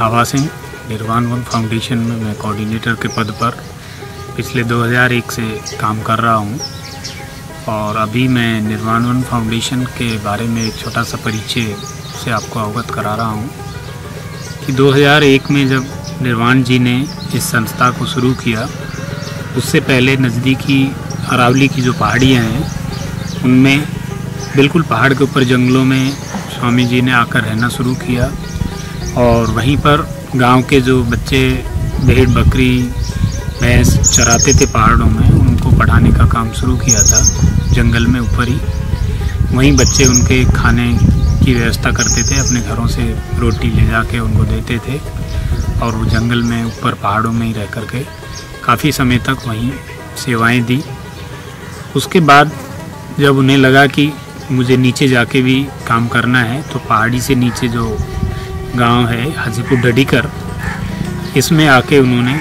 छावा सिंह, निर्वाण one foundation में मैं कोऑर्डिनेटर के पद पर पिछले 2001 से काम कर रहा हूं। और अभी मैं निर्वाण वन फाउंडेशन के बारे में एक छोटा सा परिचय से आपको अवगत करा रहा हूं कि 2001 में जब निर्वाण जी ने इस संस्था को शुरू किया, उससे पहले नज़दीकी अरावली की जो पहाड़ियाँ हैं उनमें बिल्कुल पहाड़ के ऊपर जंगलों में स्वामी जी ने आकर रहना शुरू किया। और वहीं पर गांव के जो बच्चे भेड़ बकरी भैंस चराते थे पहाड़ों में, उनको पढ़ाने का काम शुरू किया था जंगल में ऊपर ही। वहीं बच्चे उनके खाने की व्यवस्था करते थे, अपने घरों से रोटी ले जाके उनको देते थे और वो जंगल में ऊपर पहाड़ों में ही रह कर के काफ़ी समय तक वहीं सेवाएं दी। उसके बाद जब उन्हें लगा कि मुझे नीचे जाके भी काम करना है, तो पहाड़ी से नीचे जो गांव है हाजीपुर डडीकर, इसमें आके उन्होंने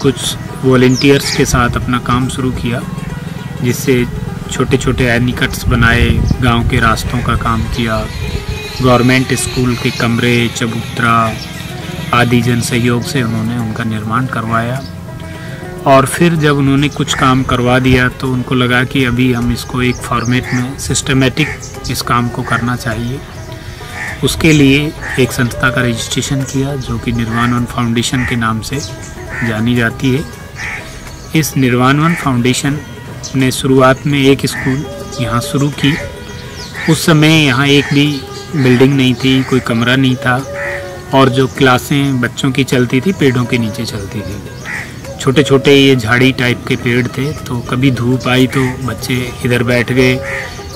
कुछ वॉलेंटियर्स के साथ अपना काम शुरू किया, जिससे छोटे छोटे एनिकट्स बनाए, गांव के रास्तों का काम किया, गवर्नमेंट स्कूल के कमरे चबूतरा आदि जन सहयोग से उन्होंने उनका निर्माण करवाया। और फिर जब उन्होंने कुछ काम करवा दिया तो उनको लगा कि अभी हम इसको एक फॉर्मेट में सिस्टमेटिक इस काम को करना चाहिए। उसके लिए एक संस्था का रजिस्ट्रेशन किया जो कि निर्वाण वन फाउंडेशन के नाम से जानी जाती है। इस निर्वाण वन फाउंडेशन ने शुरुआत में एक स्कूल यहाँ शुरू की। उस समय यहाँ एक भी बिल्डिंग नहीं थी, कोई कमरा नहीं था, और जो क्लासें बच्चों की चलती थी पेड़ों के नीचे चलती थी। छोटे छोटे ये झाड़ी टाइप के पेड़ थे, तो कभी धूप आई तो बच्चे इधर बैठ गए।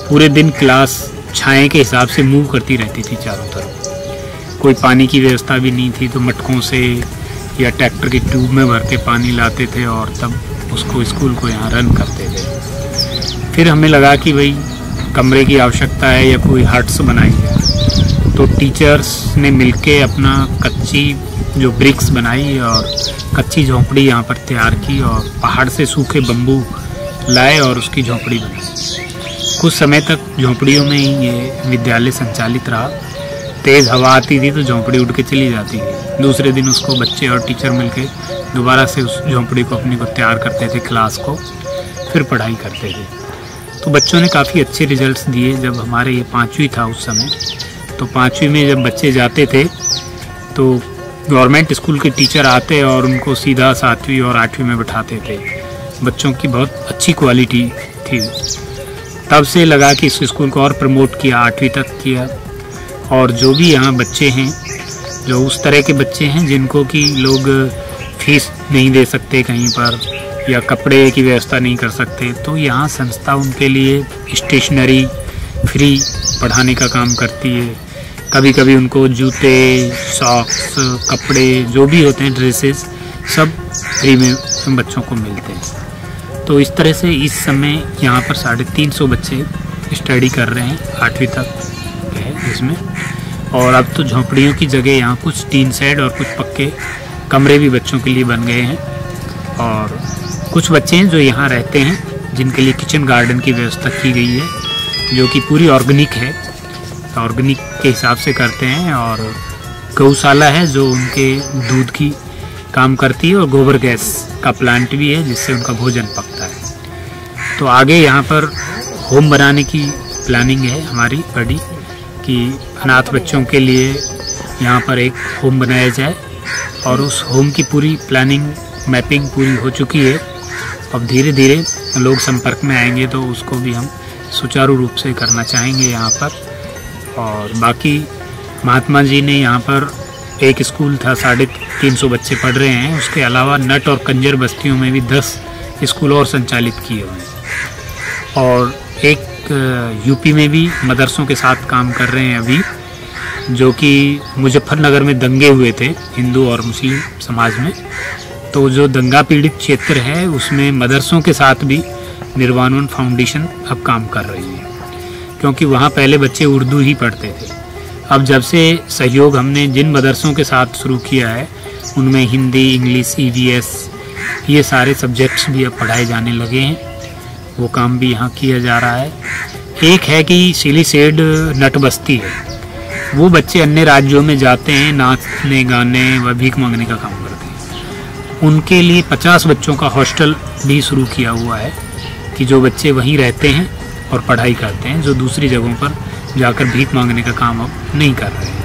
पूरे दिन क्लास छाए के हिसाब से मूव करती रहती थी चारों तरफ। कोई पानी की व्यवस्था भी नहीं थी, तो मटकों से या ट्रैक्टर की ट्यूब में भर के पानी लाते थे और तब उसको स्कूल को यहाँ रन करते थे। फिर हमें लगा कि भाई कमरे की आवश्यकता है या कोई हट्स बनाई जाए, तो टीचर्स ने मिलके अपना कच्ची जो ब्रिक्स बनाई और कच्ची झोंपड़ी यहाँ पर तैयार की और पहाड़ से सूखे बम्बू लाए और उसकी झोंपड़ी बनाई। कुछ समय तक झोंपड़ियों में ही ये विद्यालय संचालित रहा। तेज़ हवा आती थी तो झोंपड़ी उड़ के चली जाती थी। दूसरे दिन उसको बच्चे और टीचर मिलके दोबारा से उस झोंपड़ी को अपनी को तैयार करते थे, क्लास को, फिर पढ़ाई करते थे। तो बच्चों ने काफ़ी अच्छे रिजल्ट्स दिए। जब हमारे ये 5वीं था उस समय, तो 5वीं में जब बच्चे जाते थे तो गवर्नमेंट स्कूल के टीचर आते और उनको सीधा 7वीं और 8वीं में बैठाते थे। बच्चों की बहुत अच्छी क्वालिटी थी। तब से लगा कि इस स्कूल को और प्रमोट किया, 8वीं तक किया। और जो भी यहाँ बच्चे हैं, जो उस तरह के बच्चे हैं जिनको कि लोग फीस नहीं दे सकते कहीं पर या कपड़े की व्यवस्था नहीं कर सकते, तो यहाँ संस्था उनके लिए स्टेशनरी फ्री पढ़ाने का काम करती है। कभी कभी उनको जूते, सॉक्स, कपड़े जो भी होते हैं, ड्रेसेस, सब फ्री में बच्चों को मिलते हैं। तो इस तरह से इस समय यहाँ पर 350 बच्चे स्टडी कर रहे हैं, 8वीं तक है इसमें। और अब तो झोंपड़ियों की जगह यहाँ कुछ टीन शेड और कुछ पक्के कमरे भी बच्चों के लिए बन गए हैं। और कुछ बच्चे हैं जो यहाँ रहते हैं, जिनके लिए किचन गार्डन की व्यवस्था की गई है, जो कि पूरी ऑर्गेनिक है, ऑर्गेनिक के हिसाब से करते हैं। और गौशाला है जो उनके दूध की काम करती है, और गोबर गैस का प्लांट भी है जिससे उनका भोजन पकता है। तो आगे यहाँ पर होम बनाने की प्लानिंग है हमारी बड़ी, कि अनाथ बच्चों के लिए यहाँ पर एक होम बनाया जाए। और उस होम की पूरी प्लानिंग मैपिंग पूरी हो चुकी है। अब धीरे धीरे लोग संपर्क में आएंगे तो उसको भी हम सुचारू रूप से करना चाहेंगे यहाँ पर। और बाकी महात्मा जी ने यहाँ पर एक स्कूल था, 350 बच्चे पढ़ रहे हैं। उसके अलावा नट और कंजर बस्तियों में भी 10 स्कूल और संचालित किए हुए हैं। और एक यूपी में भी मदरसों के साथ काम कर रहे हैं अभी, जो कि मुजफ्फरनगर में दंगे हुए थे हिंदू और मुस्लिम समाज में। तो जो दंगा पीड़ित क्षेत्र है उसमें मदरसों के साथ भी निर्वाण वन फाउंडेशन अब काम कर रही है, क्योंकि वहाँ पहले बच्चे उर्दू ही पढ़ते थे। अब जब से सहयोग हमने जिन मदरसों के साथ शुरू किया है, उनमें हिंदी, इंग्लिश, EVS ये सारे सब्जेक्ट्स भी अब पढ़ाए जाने लगे हैं। वो काम भी यहाँ किया जा रहा है। एक है कि सिली सेड नट बस्ती है, वो बच्चे अन्य राज्यों में जाते हैं, नाचने गाने व भीख मांगने का काम करते हैं। उनके लिए 50 बच्चों का हॉस्टल भी शुरू किया हुआ है कि जो बच्चे वहीं रहते हैं और पढ़ाई करते हैं, जो दूसरी जगहों पर जाकर भीख मांगने का काम अब नहीं कर रहे हैं।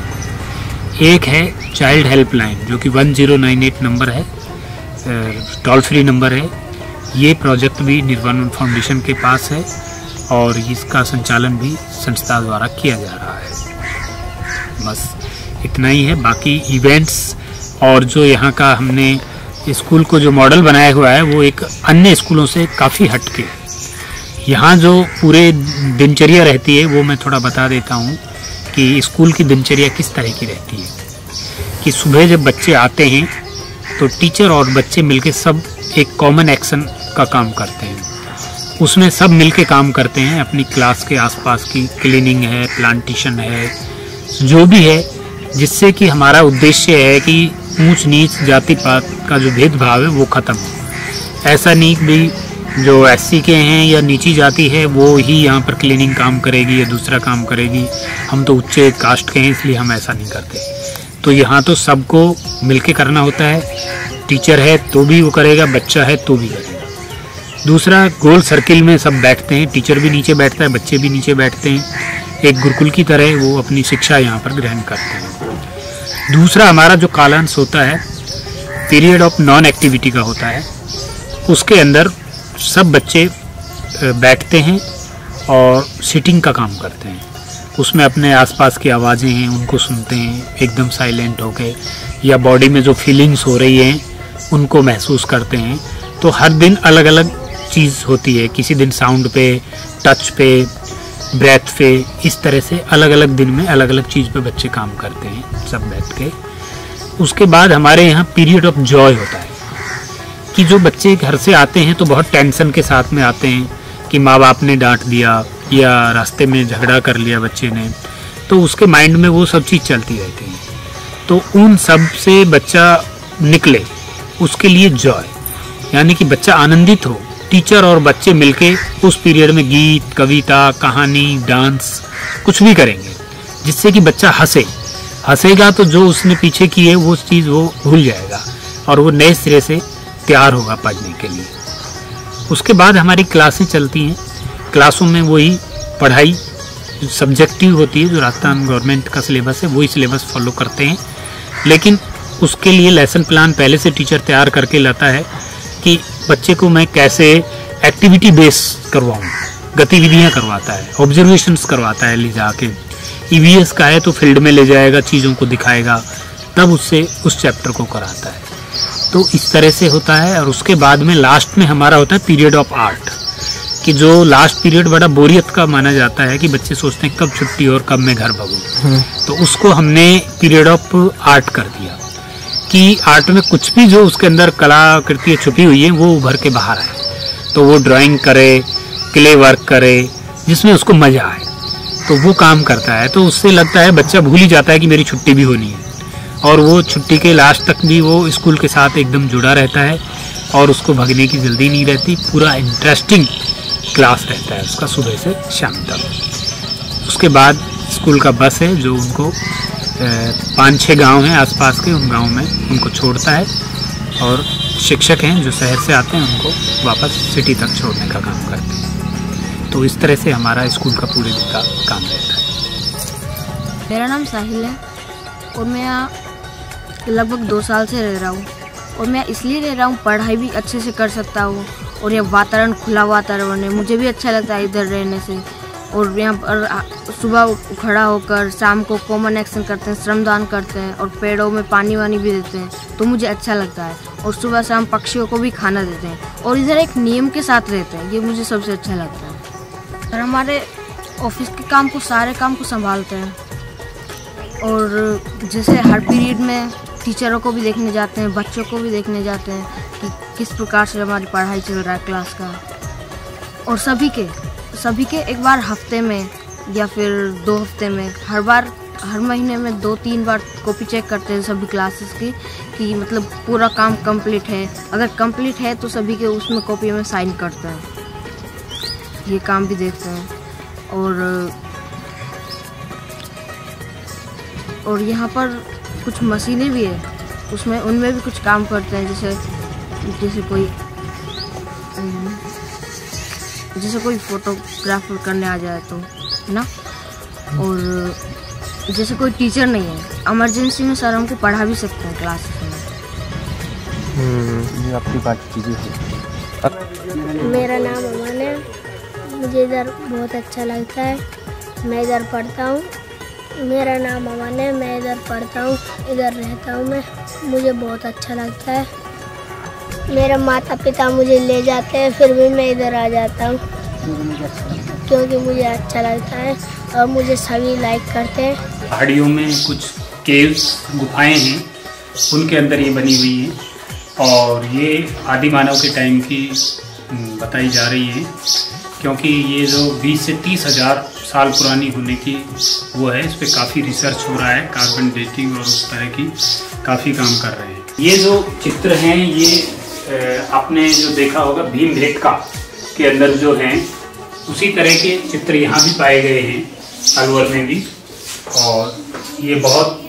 एक है चाइल्ड हेल्पलाइन जो कि 1098 नंबर है, टोल फ्री नंबर है। ये प्रोजेक्ट भी निर्वाण वन फाउंडेशन के पास है और इसका संचालन भी संस्था द्वारा किया जा रहा है। बस इतना ही है। बाकी इवेंट्स और जो यहाँ का हमने स्कूल को जो मॉडल बनाया हुआ है वो एक अन्य स्कूलों से काफ़ी हटके है। यहाँ जो पूरे दिनचर्या रहती है वो मैं थोड़ा बता देता हूँ कि स्कूल की दिनचर्या किस तरह की रहती है। कि सुबह जब बच्चे आते हैं तो टीचर और बच्चे मिलके सब एक कॉमन एक्शन का काम करते हैं। उसमें सब मिलके काम करते हैं। अपनी क्लास के आसपास की क्लीनिंग है, प्लांटेशन है, जो भी है, जिससे कि हमारा उद्देश्य है कि ऊंच नीच जाति पात का जो भेदभाव है वो ख़त्म हो। ऐसा नहीं भी जो एससी के हैं या नीची जाति है वो ही यहाँ पर क्लीनिंग काम करेगी या दूसरा काम करेगी, हम तो उच्च कास्ट के हैं इसलिए हम ऐसा नहीं करते। तो यहाँ तो सबको मिलके करना होता है। टीचर है तो भी वो करेगा, बच्चा है तो भी करेगा। दूसरा, गोल सर्किल में सब बैठते हैं, टीचर भी नीचे बैठता है, बच्चे भी नीचे बैठते हैं। एक गुरुकुल की तरह वो अपनी शिक्षा यहाँ पर ग्रहण करते हैं। दूसरा, हमारा जो कालांश होता है पीरियड ऑफ नॉन एक्टिविटी का होता है। उसके अंदर सब बच्चे बैठते हैं और सिटिंग का काम करते हैं। उसमें अपने आसपास की आवाज़ें हैं उनको सुनते हैं एकदम साइलेंट होके, या बॉडी में जो फीलिंग्स हो रही हैं उनको महसूस करते हैं। तो हर दिन अलग अलग चीज़ होती है। किसी दिन साउंड पे, टच पे, ब्रेथ पे, इस तरह से अलग अलग दिन में अलग अलग चीज़ पे बच्चे काम करते हैं सब बैठ के। उसके बाद हमारे यहाँ पीरियड ऑफ जॉय होता है कि जो बच्चे घर से आते हैं तो बहुत टेंशन के साथ में आते हैं कि माँ बाप ने डांट दिया या रास्ते में झगड़ा कर लिया बच्चे ने, तो उसके माइंड में वो सब चीज़ चलती रहती है। तो उन सब से बच्चा निकले, उसके लिए जॉय, यानी कि बच्चा आनंदित हो। टीचर और बच्चे मिलके उस पीरियड में गीत, कविता, कहानी, डांस कुछ भी करेंगे जिससे कि बच्चा हंसेगा तो जो उसने पीछे की है वो चीज़ वो भूल जाएगा और वो नए सिरे से तैयार होगा पढ़ने के लिए। उसके बाद हमारी क्लासें चलती हैं। क्लासों में वही पढ़ाई सब्जेक्टिव होती है, जो राजस्थान गवर्नमेंट का सिलेबस है वही सिलेबस फॉलो करते हैं। लेकिन उसके लिए लेसन प्लान पहले से टीचर तैयार करके लाता है कि बच्चे को मैं कैसे एक्टिविटी बेस करवाऊँ, गतिविधियाँ करवाता है, ऑब्जर्वेशंस करवाता है ले जाके। ईवीएस का है तो फील्ड में ले जाएगा, चीज़ों को दिखाएगा, तब उससे उस चैप्टर को कराता है। तो इस तरह से होता है। और उसके बाद में लास्ट में हमारा होता है पीरियड ऑफ आर्ट, कि जो लास्ट पीरियड बड़ा बोरियत का माना जाता है कि बच्चे सोचते हैं कब छुट्टी और कब मैं घर भागूं। तो उसको हमने पीरियड ऑफ आर्ट कर दिया कि आर्ट में कुछ भी जो उसके अंदर कलाकृतियाँ छुपी हुई है वो उभर के बाहर आए। तो वो ड्राइंग करे, क्ले वर्क करे, जिसमें उसको मज़ा आए, तो वो काम करता है। तो उससे लगता है बच्चा भूल ही जाता है कि मेरी छुट्टी भी होनी है, और वो छुट्टी के लास्ट तक भी वो स्कूल के साथ एकदम जुड़ा रहता है और उसको भागने की जल्दी नहीं रहती। पूरा इंटरेस्टिंग क्लास रहता है उसका सुबह से शाम तक। उसके बाद स्कूल का बस है जो उनको 5-6 गांव हैं आसपास के, उन गांव में उनको छोड़ता है, और शिक्षक हैं जो शहर से आते हैं उनको वापस सिटी तक छोड़ने का काम करते हैं। तो इस तरह से हमारा स्कूल का पूरे दिन का काम रहता है। मेरा नाम साहिल है और मैं यहाँ लगभग 2 साल से रह रहा हूँ। और मैं इसलिए रह रहा हूँ, पढ़ाई भी अच्छे से कर सकता हूँ और यह वातावरण, खुला वातावरण है, मुझे भी अच्छा लगता है इधर रहने से। और यहाँ पर सुबह खड़ा होकर शाम को कॉमन एक्शन करते हैं, श्रमदान करते हैं और पेड़ों में पानी वानी भी देते हैं, तो मुझे अच्छा लगता है। और सुबह शाम पक्षियों को भी खाना देते हैं और इधर एक नियम के साथ रहते हैं, ये मुझे सबसे अच्छा लगता है। और हमारे ऑफिस के काम को, सारे काम को संभालते हैं। और जैसे हर पीरियड में टीचरों को भी देखने जाते हैं, बच्चों को भी देखने जाते हैं कि किस प्रकार से हमारी पढ़ाई चल रहा है क्लास का। और सभी के एक बार हफ्ते में या फिर 2 हफ्ते में, हर महीने में 2-3 बार कॉपी चेक करते हैं सभी क्लासेस की कि मतलब पूरा काम कंप्लीट है। अगर कंप्लीट है तो सभी के उसमें कॉपी में साइन करते हैं, ये काम भी देखते हैं। और और यहाँ पर कुछ मशीनें भी है, उसमें उनमें भी कुछ काम करते हैं, जैसे कोई फोटोग्राफर करने आ जाए तो, है ना। और जैसे कोई टीचर नहीं है, इमरजेंसी में सर हमको पढ़ा भी सकते हैं क्लासेस में। ये आपकी बाकी चीज़ें हैं। मेरा नाम अमन है, मुझे इधर बहुत अच्छा लगता है, मैं इधर पढ़ता हूँ। मेरा नाम अमन है, मैं इधर पढ़ता हूँ, इधर रहता हूँ मैं, मुझे बहुत अच्छा लगता है। मेरे माता पिता मुझे ले जाते हैं, फिर भी मैं इधर आ जाता हूँ क्योंकि मुझे अच्छा लगता है और मुझे सभी लाइक करते हैं। पहाड़ियों में कुछ केव्स, गुफाएं हैं, उनके अंदर ये बनी हुई हैं और ये आदि मानव के टाइम की बताई जा रही है, क्योंकि ये जो 20 से 30 हज़ार साल पुरानी होने की वो है, इस पर काफ़ी रिसर्च हो रहा है, कार्बन डेटिंग और उस तरह की काफ़ी काम कर रहे हैं। ये जो चित्र हैं ये आपने जो देखा होगा भीमबेटका के अंदर जो हैं उसी तरह के चित्र यहाँ भी पाए गए हैं, अलवर में भी। और ये बहुत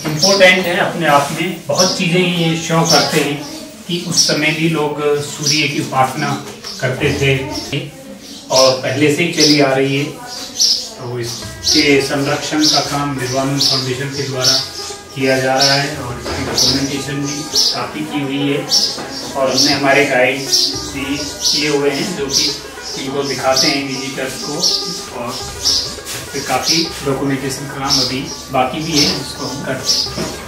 इम्पोर्टेंट है अपने आप में, बहुत चीज़ें ये शो करते हैं कि उस समय भी लोग सूर्य की उपासना करते थे और पहले से ही चली आ रही है। तो इसके संरक्षण का काम निर्वाणवन फाउंडेशन के द्वारा किया जा रहा है और इसकी डॉक्यूमेंटेशन भी काफ़ी की हुई है और हमने हमारे गाइड भी किए हुए हैं जो कि इनको दिखाते हैं विजिटर्स को, और फिर काफ़ी डॉक्यूमेंटेशन का काम अभी बाकी भी है जिसको हम करते हैं।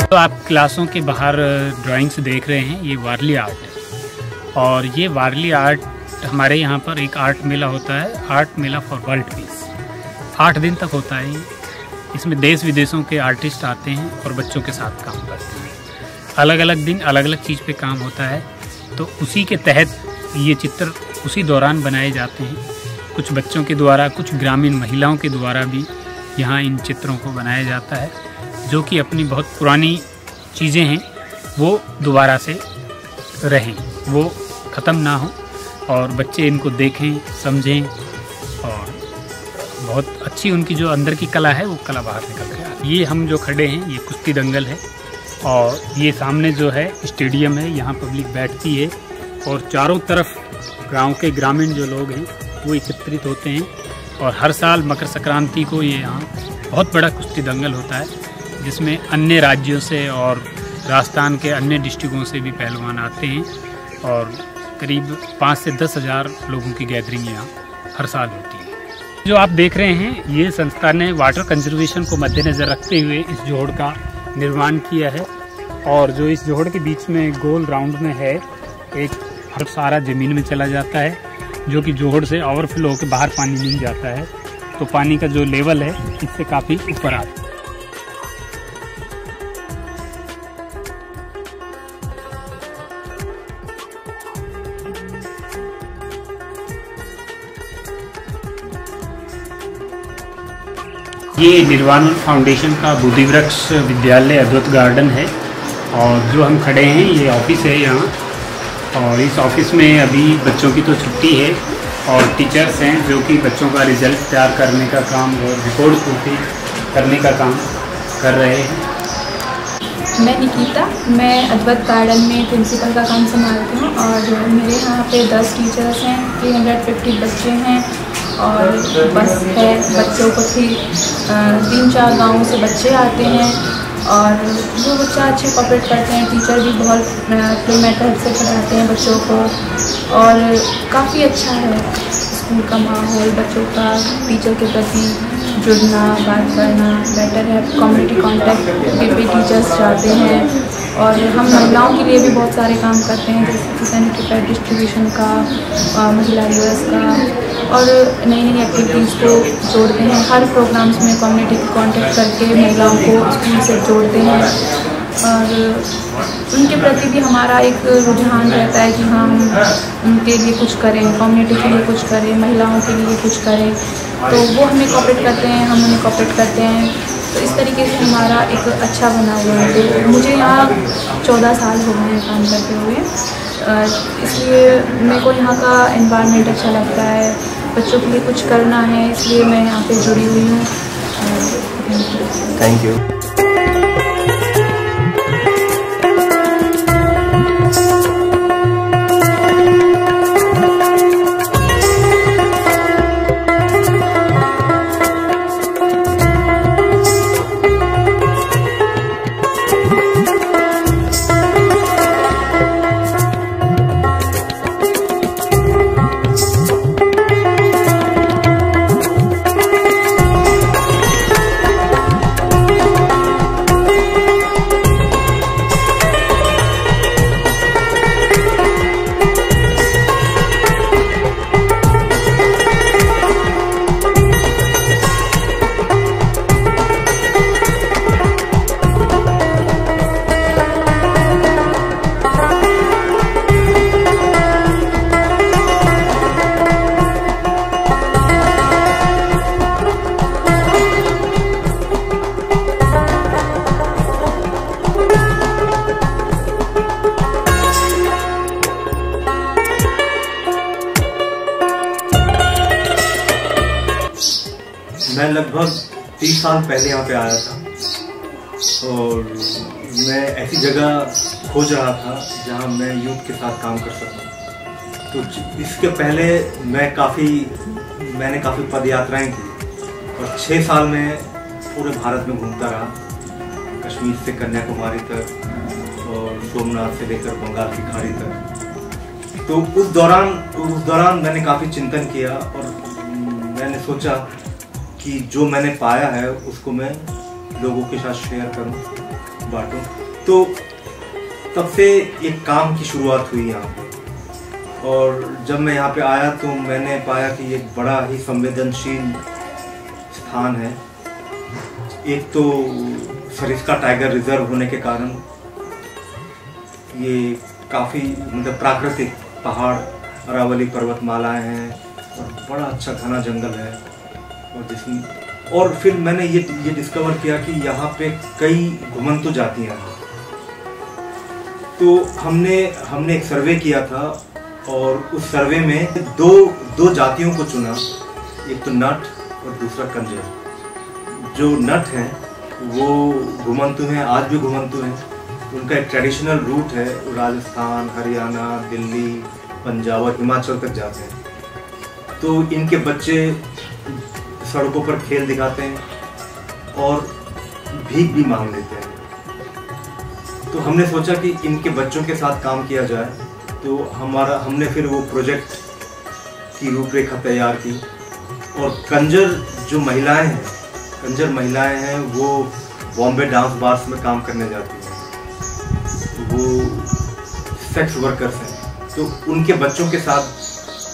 तो आप क्लासों के बाहर ड्राइंग्स देख रहे हैं, ये वारली आर्ट है और ये वारली आर्ट हमारे यहाँ पर एक आर्ट मेला होता है, art Mela for world peace. 8 दिन तक होता है ये। इसमें देश विदेशों के आर्टिस्ट आते हैं और बच्चों के साथ काम करते हैं। अलग अलग दिन अलग अलग चीज़ पे काम होता है, तो उसी के तहत ये चित्र उसी दौरान बनाए जाते हैं। कुछ बच्चों के द्वारा, कुछ ग्रामीण महिलाओं के द्वारा भी यहाँ इन चित्रों को बनाया जाता है, जो कि अपनी बहुत पुरानी चीज़ें हैं वो दोबारा से रहें, वो ख़त्म ना हो और बच्चे इनको देखें, समझें और बहुत अच्छी उनकी जो अंदर की कला है वो कला बाहर निकल के आए। ये हम जो खड़े हैं ये कुश्ती दंगल है और ये सामने जो है स्टेडियम है, यहाँ पब्लिक बैठती है और चारों तरफ गांव के ग्रामीण जो लोग हैं वो एकत्रित होते हैं और हर साल मकर संक्रांति को ये यहाँ बहुत बड़ा कुश्ती दंगल होता है, जिसमें अन्य राज्यों से और राजस्थान के अन्य डिस्ट्रिक्टों से भी पहलवान आते हैं और करीब 5 से 10 हज़ार लोगों की गैदरिंग यहाँ हर साल होती है। जो आप देख रहे हैं ये संस्था ने वाटर कंजर्वेशन को मद्देनज़र रखते हुए इस जोड़ का निर्माण किया है और जो इस जोड़ के बीच में गोल राउंड में है एक हर सारा ज़मीन में चला जाता है, जो कि जोड़ से ओवरफ्लो होकर बाहर पानी नहीं जाता है, तो पानी का जो लेवल है इससे काफ़ी ऊपर आता है। ये निर्वाणवन फाउंडेशन का बुद्धिवृक्ष विद्यालय अद्वैत गार्डन है और जो हम खड़े हैं ये ऑफिस है यहाँ और इस ऑफिस में अभी बच्चों की तो छुट्टी है और टीचर्स हैं जो कि बच्चों का रिजल्ट तैयार करने का काम और रिपोर्ट पूर्ति करने का काम कर रहे हैं। मैं निकिता, मैं अद्वैत गार्डन में प्रिंसिपल का काम संभालती हूँ और मेरे यहाँ पे 10 टीचर्स हैं, 350 बच्चे हैं और बस है। बच्चों को 3-4 गाँवों से बच्चे आते हैं और वो बच्चा अच्छे कोऑपरेट करते हैं, टीचर भी बहुत प्ले मेथड से पढ़ाते हैं बच्चों को, और काफ़ी अच्छा है स्कूल का माहौल, बच्चों का टीचर के प्रति जुड़ना, बात करना बेटर है, कम्युनिटी कॉन्टैक्ट के भी टीचर्स जाते हैं। और हम महिलाओं के लिए भी बहुत सारे काम करते हैं, जैसे कि सैनिटरी पैड डिस्ट्रीब्यूशन का, महिला दिवस का, और नई नई एक्टिविटीज़ को जोड़ते हैं। हर प्रोग्राम्स में कम्युनिटी को कॉन्टैक्ट करके महिलाओं को स्कूल से जोड़ते हैं, और उनके प्रति भी हमारा एक रुझान रहता है कि हम उनके लिए कुछ करें, कम्युनिटी के लिए कुछ करें, महिलाओं के लिए कुछ करें। तो वो हमें कोऑपरेट करते हैं, हम उन्हें कोऑपरेट करते हैं। तो इस तरीके से हमारा एक अच्छा बना हुआ है। तो मुझे यहाँ 14 साल हो गए हैं काम करते हुए, इसलिए मेरे को यहाँ का एनवायरनमेंट अच्छा लगता है, बच्चों के लिए कुछ करना है, इसलिए मैं यहाँ पे जुड़ी हुई हूँ। Thank you. मैं लगभग 30 साल पहले यहाँ पे आया था और मैं ऐसी जगह खोज रहा था जहाँ मैं यूथ के साथ काम कर सकूँ। तो इसके पहले मैंने काफ़ी पद यात्राएँ की और 6 साल में पूरे भारत में घूमता रहा, कश्मीर से कन्याकुमारी तक और सोमनाथ से लेकर बंगाल की खाड़ी तक। तो उस दौरान मैंने काफ़ी चिंतन किया और मैंने सोचा कि जो मैंने पाया है उसको मैं लोगों के साथ शेयर करूं, बांटूं। तो तब से एक काम की शुरुआत हुई यहाँ पे। और जब मैं यहाँ पे आया तो मैंने पाया कि एक बड़ा ही संवेदनशील स्थान है। एक तो सरिस्का टाइगर रिजर्व होने के कारण ये काफ़ी मतलब प्राकृतिक पहाड़, अरावली पर्वतमालाएं हैं और बड़ा अच्छा घना जंगल है। और फिर मैंने ये डिस्कवर किया कि यहाँ पे कई घुमंतु जातियाँ हैं। तो हमने एक सर्वे किया था और उस सर्वे में दो जातियों को चुना, एक तो नट और दूसरा कंजर। जो नट हैं वो घुमंतु हैं, आज भी घुमंतु हैं। उनका एक ट्रेडिशनल रूट है, राजस्थान, हरियाणा, दिल्ली, पंजाब और हिमाचल तक जाते हैं। तो इनके बच्चे सड़कों पर खेल दिखाते हैं और भीख भी मांग लेते हैं। तो हमने सोचा कि इनके बच्चों के साथ काम किया जाए। तो हमने फिर वो प्रोजेक्ट की रूपरेखा तैयार की। और कंजर महिलाएं हैं वो बॉम्बे डांस बार्स में काम करने जाती हैं, वो सेक्स वर्कर्स हैं। तो उनके बच्चों के साथ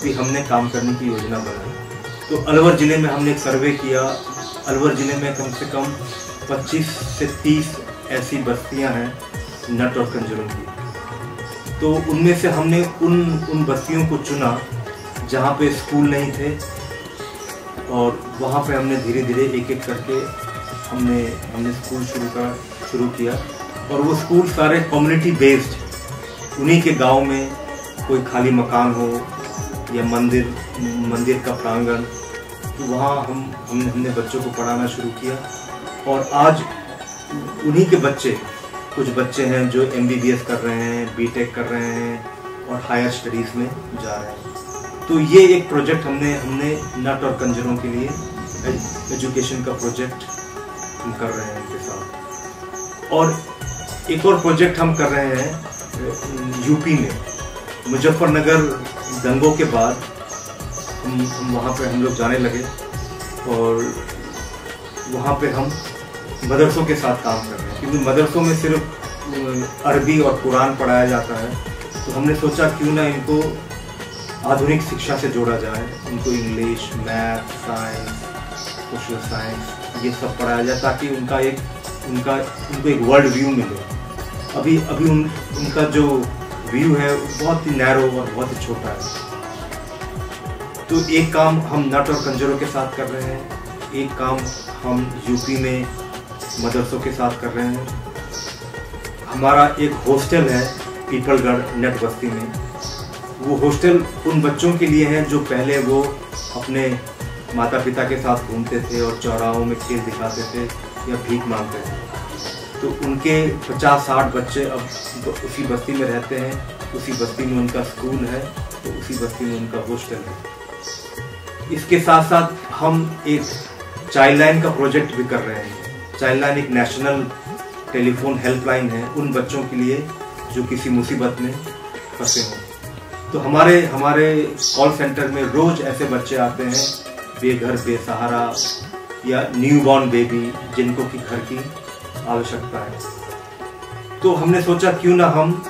भी हमने काम करने की योजना बनाई। तो अलवर ज़िले में हमने एक सर्वे किया। अलवर ज़िले में कम से कम 25 से 30 ऐसी बस्तियां हैं नट और कंजरों की। तो उनमें से हमने उन बस्तियों को चुना जहाँ पे स्कूल नहीं थे और वहाँ पे हमने धीरे धीरे एक एक करके हमने स्कूल शुरू किया। और वो स्कूल सारे कम्युनिटी बेस्ड, उन्हीं के गांव में कोई खाली मकान हो या मंदिर का प्रांगण, तो वहाँ हमने बच्चों को पढ़ाना शुरू किया। और आज उन्हीं के कुछ बच्चे हैं जो MBBS कर रहे हैं, BTech कर रहे हैं और हायर स्टडीज़ में जा रहे हैं। तो ये एक प्रोजेक्ट हमने नट और कंजरों के लिए एजुकेशन का प्रोजेक्ट हम कर रहे हैं इनके साथ। और एक और प्रोजेक्ट हम कर रहे हैं यूपी में, मुजफ्फरनगर दंगों के बाद हम वहाँ पे हम लोग जाने लगे और वहाँ पे हम मदरसों के साथ काम कर रहे हैं, क्योंकि मदरसों में सिर्फ अरबी और कुरान पढ़ाया जाता है। तो हमने सोचा क्यों ना इनको आधुनिक शिक्षा से जोड़ा जाए, उनको English, math, science, social science ये सब पढ़ाया जाए, ताकि उनको एक वर्ल्ड व्यू मिले। अभी उनका जो व्यू है बहुत ही नैरो और बहुत ही छोटा है। तो एक काम हम नट और कंजरों के साथ कर रहे हैं, एक काम हम यूपी में मदरसों के साथ कर रहे हैं। हमारा एक हॉस्टल है पीपलगढ़ नेट बस्ती में। वो हॉस्टल उन बच्चों के लिए है जो पहले वो अपने माता पिता के साथ घूमते थे और चौराहों में खेल दिखाते थे या भीख मांगते थे। तो उनके 50-60 बच्चे अब उसी बस्ती में रहते हैं, उसी बस्ती में उनका स्कूल है, तो उसी बस्ती में उनका हॉस्टल है। इसके साथ साथ हम एक चाइल्ड लाइन का प्रोजेक्ट भी कर रहे हैं। चाइल्ड लाइन एक नेशनल टेलीफोन हेल्पलाइन है उन बच्चों के लिए जो किसी मुसीबत में फंसे हों। तो हमारे कॉल सेंटर में रोज ऐसे बच्चे आते हैं बेघर, बेसहारा या न्यूबॉर्न बेबी जिनको कि घर की आवश्यकता है। तो हमने सोचा क्यों ना हम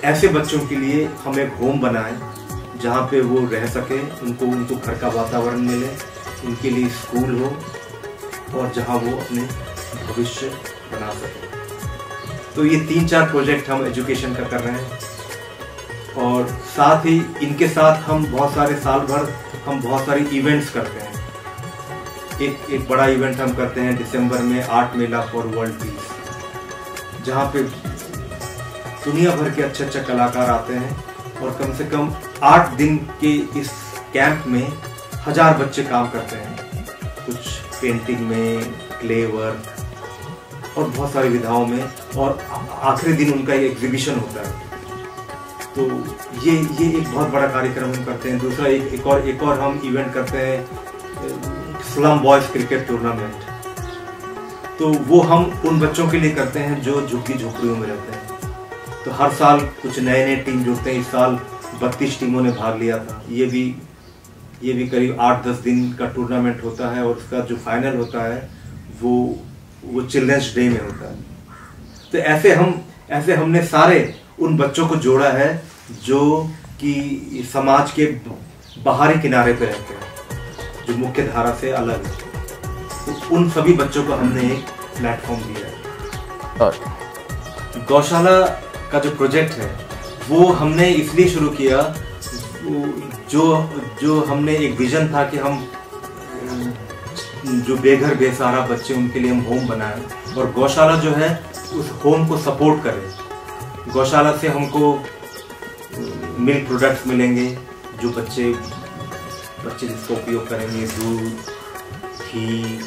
ऐसे बच्चों के लिए हम एक होम बनाएं जहाँ पे वो रह सके, उनको घर का वातावरण मिले, उनके लिए स्कूल हो और जहाँ वो अपने भविष्य बना सके। तो ये 3-4 प्रोजेक्ट हम एजुकेशन का कर रहे हैं और साथ ही इनके साथ हम बहुत सारे साल भर हम बहुत सारी इवेंट्स करते हैं। एक बड़ा इवेंट हम करते हैं दिसंबर में, art Mela for world peace, जहाँ पे दुनिया भर के अच्छे कलाकार आते हैं और कम से कम 8 दिन के इस कैंप में 1000 बच्चे काम करते हैं, कुछ पेंटिंग में, क्ले वर्क और बहुत सारी विधाओं में, और आखिरी दिन उनका एक एग्जीबिशन होता है। तो ये एक बहुत बड़ा कार्यक्रम हम करते हैं। दूसरा एक और हम इवेंट करते हैं स्लम बॉयज क्रिकेट टूर्नामेंट। तो वो हम उन बच्चों के लिए करते हैं जो झुग्गी झोपड़ियों में रहते हैं। तो हर साल कुछ नए टीम जुड़ते हैं। इस साल 32 टीमों ने भाग लिया था। ये भी करीब 8-10 दिन का टूर्नामेंट होता है और उसका जो फाइनल होता है वो चिल्ड्रंस डे में होता है। तो ऐसे हमने सारे उन बच्चों को जोड़ा है जो कि समाज के बाहरी किनारे पे रहते हैं, जो मुख्य धारा से अलग है। तो उन सभी बच्चों को हमने एक प्लेटफॉर्म दिया है। और गौशाला का जो प्रोजेक्ट है वो हमने इसलिए शुरू किया, जो हमने एक विजन था कि हम जो बेघर बेसहारा बच्चे उनके लिए हम होम बनाएं और गौशाला जो है उस होम को सपोर्ट करें। गौशाला से हमको मिल्क प्रोडक्ट्स मिलेंगे जो बच्चे जिसका उपयोग करेंगे, दूध, घी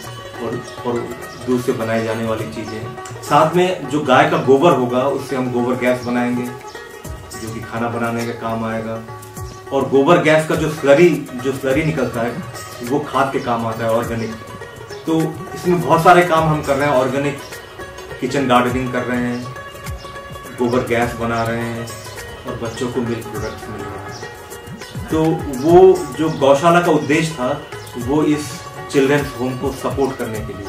और दूध से बनाई जाने वाली चीज़ें। साथ में जो गाय का गोबर होगा उससे हम गोबर गैस बनाएंगे जो कि खाना बनाने का काम आएगा। और गोबर गैस का जो स्लरी निकलता है वो खाद के काम आता है, ऑर्गेनिक। तो इसमें बहुत सारे काम हम कर रहे हैं। ऑर्गेनिक किचन गार्डनिंग कर रहे हैं, गोबर गैस बना रहे हैं और बच्चों को मिल्क प्रोडक्ट्स मिल रहे हैं। तो वो जो गौशाला का उद्देश्य था वो इस चिल्ड्रंस होम को सपोर्ट करने के लिए